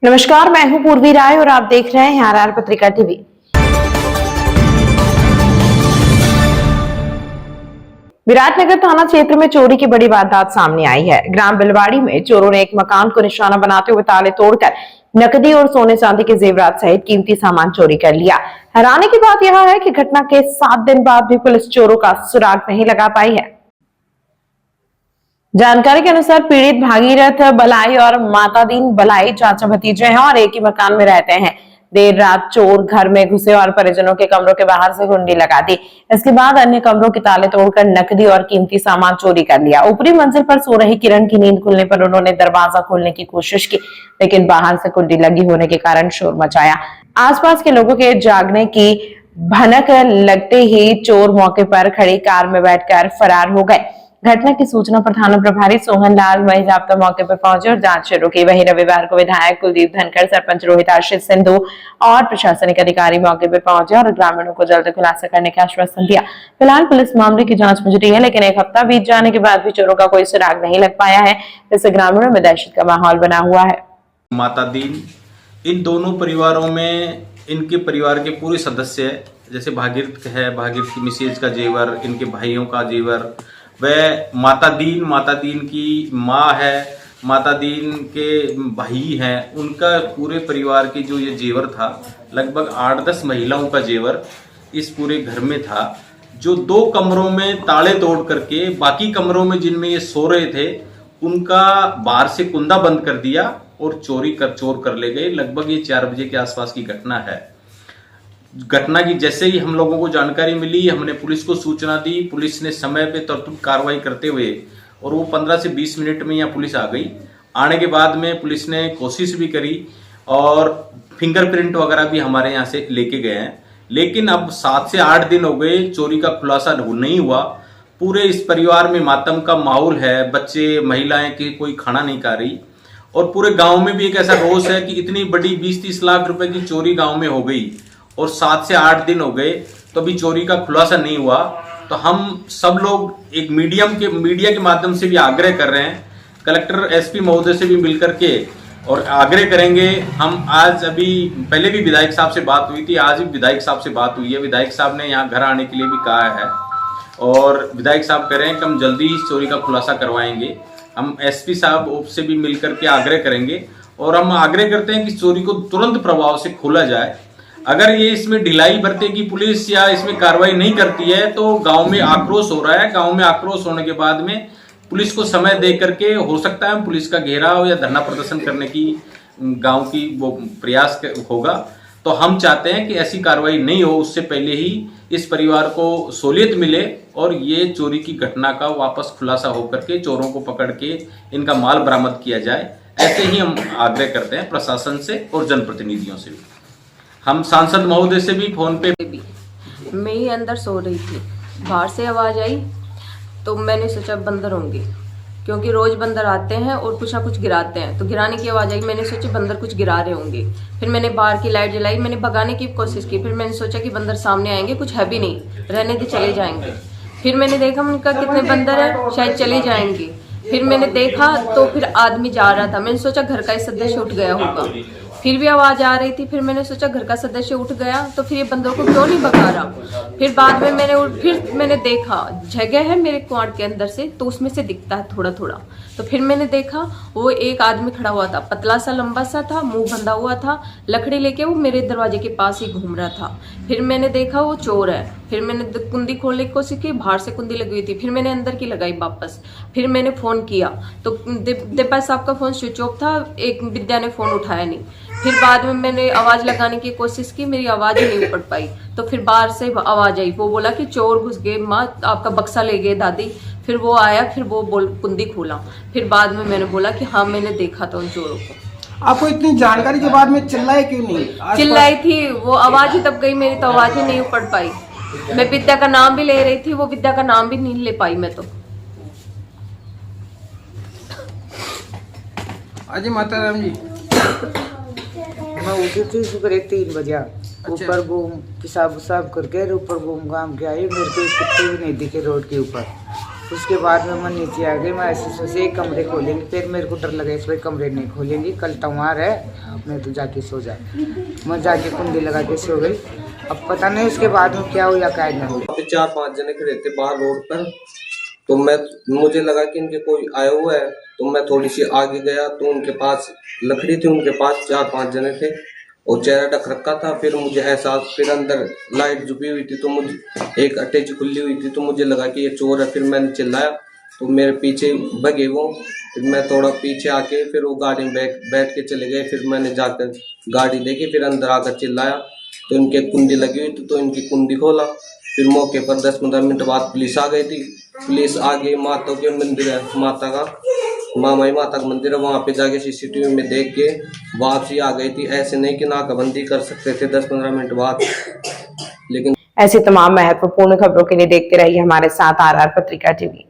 नमस्कार, मैं हूं पूर्वी राय और आप देख रहे हैं आरआर पत्रिका टीवी। विराटनगर थाना क्षेत्र में चोरी की बड़ी वारदात सामने आई है। ग्राम बिलवाड़ी में चोरों ने एक मकान को निशाना बनाते हुए ताले तोड़कर नकदी और सोने चांदी के जेवरात सहित कीमती सामान चोरी कर लिया। हैरानी की बात यह है कि घटना के 7 दिन बाद भी पुलिस चोरों का सुराग नहीं लगा पाई है। जानकारी के अनुसार पीड़ित भागीरथ बलाई और मातादीन बलाई चाचा भतीजे हैं और एक ही मकान में रहते हैं। देर रात चोर घर में घुसे और परिजनों के कमरों के बाहर से कुंडी लगा दी। इसके बाद अन्य कमरों के ताले तोड़कर नकदी और कीमती सामान चोरी कर लिया। ऊपरी मंजिल पर सो रही किरण की नींद खुलने पर उन्होंने दरवाजा खोलने की कोशिश की, लेकिन बाहर से कुंडी लगी होने के कारण शोर मचाया। आसपास के लोगों के जागने की भनक लगते ही चोर मौके पर खड़ी कार में बैठकर फरार हो गए। घटना की सूचना पर थाना प्रभारी सोहन लाल महिजाप्ता मौके पर पहुंचे और जांच शुरू की। वहीं रविवार को विधायक कुलदीप धनखड़, सरपंच रोहित आशीष सिंधु और प्रशासनिक अधिकारी मौके पर पहुंचे और ग्रामीणों को जल्द खुलासा करने का आश्वासन दिया। फिलहाल पुलिस मामले की जांच में जुटी है, लेकिन एक हफ्ता बीत जाने के बाद भी चोरों का कोई सुराग नहीं लग पाया है, जिससे ग्रामीणों में दहशत का माहौल बना हुआ है। मातादीन इन दोनों परिवारों में इनके परिवार के पूरे सदस्य, जैसे भागीरथ है, भागीरथ की मिसेज का जेवर, इनके भाइयों का जेवर, वह मातादीन की माँ है, मातादीन के भाई हैं, उनका पूरे परिवार की जो ये जेवर था, लगभग 8-10 महिलाओं का जेवर इस पूरे घर में था, जो 2 कमरों में ताले तोड़ करके बाकी कमरों में जिनमें ये सो रहे थे उनका बाहर से कुंदा बंद कर दिया और चोर कर ले गए। लगभग ये 4 बजे के आसपास की घटना है। घटना की जैसे ही हम लोगों को जानकारी मिली, हमने पुलिस को सूचना दी। पुलिस ने समय पे तुरंत कार्रवाई करते हुए, और वो 15 से 20 मिनट में यहाँ पुलिस आ गई। आने के बाद में पुलिस ने कोशिश भी करी और फिंगरप्रिंट वगैरह भी हमारे यहाँ से लेके गए हैं, लेकिन अब 7 से 8 दिन हो गए, चोरी का खुलासा नहीं हुआ। पूरे इस परिवार में मातम का माहौल है, बच्चे महिलाएं की कोई खाना नहीं खा रही, और पूरे गांव में भी एक ऐसा रोष है कि इतनी बड़ी 20-30 लाख रुपए की चोरी गांव में हो गई और 7 से 8 दिन हो गए तो अभी चोरी का खुलासा नहीं हुआ। तो हम सब लोग एक मीडिया के माध्यम से भी आग्रह कर रहे हैं, कलेक्टर एसपी महोदय से भी मिलकर के, और आग्रह करेंगे। हम आज अभी पहले भी विधायक साहब से बात हुई थी, आज भी विधायक साहब से बात हुई है। विधायक साहब ने यहाँ घर आने के लिए भी कहा है और विधायक साहब कह रहे हैं कि हम जल्दी इस चोरी का खुलासा करवाएंगे। हम एसपी साहब से भी मिलकर के आग्रह करेंगे और हम आग्रह करते हैं कि चोरी को तुरंत प्रभाव से खोला जाए। अगर ये इसमें ढिलाई बरतेगी पुलिस या इसमें कार्रवाई नहीं करती है तो गांव में आक्रोश हो रहा है। गांव में आक्रोश होने के बाद में पुलिस को समय दे करके हो सकता है पुलिस का घेराव या धरना प्रदर्शन करने की गांव की वो प्रयास होगा। तो हम चाहते हैं कि ऐसी कार्रवाई नहीं हो, उससे पहले ही इस परिवार को सहूलियत मिले और ये चोरी की घटना का वापस खुलासा होकर के चोरों को पकड़ के इनका माल बरामद किया जाए। ऐसे ही हम आग्रह करते हैं प्रशासन से और जनप्रतिनिधियों से भी। हम सांसद महोदय से भी फोन पे मैं ही अंदर सो रही थी, बाहर से आवाज आई तो मैंने सोचा बंदर होंगे, क्योंकि रोज बंदर आते हैं और कुछ ना कुछ गिराते हैं, तो गिराने की आवाज आई। मैंने सोचा बंदर कुछ गिरा रहे होंगे। फिर मैंने बाहर की लाइट जलाई, मैंने भगाने की कोशिश की। फिर मैंने सोचा कि बंदर सामने आएंगे, कुछ है भी नहीं, रहने दे चले जाएंगे। फिर मैंने देखा, मैंने कहा कितने बंदर है, शायद चले जाएंगे। फिर मैंने देखा तो फिर आदमी जा रहा था, मैंने सोचा घर का ही सदस्य उठ गया होगा। फिर भी आवाज आ रही थी, फिर मैंने सोचा घर का सदस्य उठ गया तो फिर ये बंदरों को क्यों नहीं भगा रहा। फिर बाद में मैंने देखा जगह है मेरे क्वार्ट के अंदर से, तो उसमें से दिखता है थोड़ा थोड़ा। तो फिर मैंने देखा वो एक आदमी खड़ा हुआ था, पतला सा लंबा सा था, मुंह बंधा हुआ था, लकड़ी लेके वो मेरे दरवाजे के पास ही घूम रहा था। फिर मैंने देखा वो चोर है। फिर मैंने कुंडी खोलने की कोशिश की, बाहर से कुंडी लगी हुई थी। फिर मैंने अंदर की लगाई वापस। फिर मैंने फोन किया तो देवपाल साहब का फोन स्विच ऑफ था, एक विद्या ने फोन उठाया नहीं। फिर बाद में मैंने आवाज लगाने की कोशिश की, मेरी आवाज ही नहीं उपड़ पाई। तो फिर बाहर से आवाज आई, वो बोला कि चोर घुस गए, माँ आपका बक्सा ले गए दादी। फिर वो आया, फिर वो कुंडी खोला। फिर बाद में मैंने बोला कि हाँ मैंने देखा था उन चोरों को। आपको इतनी जानकारी के बाद में चिल्लाए क्यों नहीं? चिल्लाई थी, वो आवाज ही तब गई, मेरी तो आवाज ही नहीं उपड़ पाई। मैं विद्या का नाम भी ले रही थी, वो विद्या का नाम भी नहीं ले पाई मैं तो। अजय माता राम जी, मैं उठी थी सुबह 3 बजे, ऊपर घूम पेशाब करके ऊपर घूम घाम के आई। मेरे को कुत्ते भी नहीं दिखे रोड के ऊपर। उसके बाद में मैं नीचे आ गई। मैं ऐसे सोचे एक कमरे खोलेंगे, फिर मेरे को डर लगा इसमें कमरे नहीं खोलेंगी, कल तवार है, मैं तो जाके सो जा। मैं जाके कुंडी लगा के सो गई। अब पता नहीं उसके बाद में क्या हुआ क्या नहीं हुआ। वहाँ पे 4-5 जने खड़े थे बाहर रोड पर, तो मुझे लगा कि इनके कोई आया हुआ है, तो मैं थोड़ी सी आगे गया तो उनके पास लकड़ी थी, उनके पास 4-5 जने थे और चेहरा ढक रखा था। फिर मुझे एहसास, फिर अंदर लाइट जुबी हुई थी तो मुझे एक अटैच खुली हुई थी, तो मुझे लगा कि ये चोर है। फिर मैंने चिल्लाया तो मेरे पीछे भगे वो। फिर मैं थोड़ा पीछे आके फिर वो गाड़ी में बैठ के चले गए। फिर मैंने जाकर गाड़ी देखी, फिर अंदर आकर चिल्लाया तो इनके कुंडी लगी हुई थी, तो इनकी कुंडी खोला। फिर मौके पर 10-15 मिनट बाद पुलिस आ गई थी। पुलिस आ गई, माता के मंदिर है, माता का मामाई माता का मंदिर है, वहाँ पे जाके सीसीटीवी में देख के वापसी आ गई थी। ऐसे नहीं कि नाकाबंदी कर सकते थे 10-15 मिनट बाद। लेकिन ऐसी तमाम महत्वपूर्ण खबरों के लिए देखते रहिए हमारे साथ RR पत्रिका टीवी।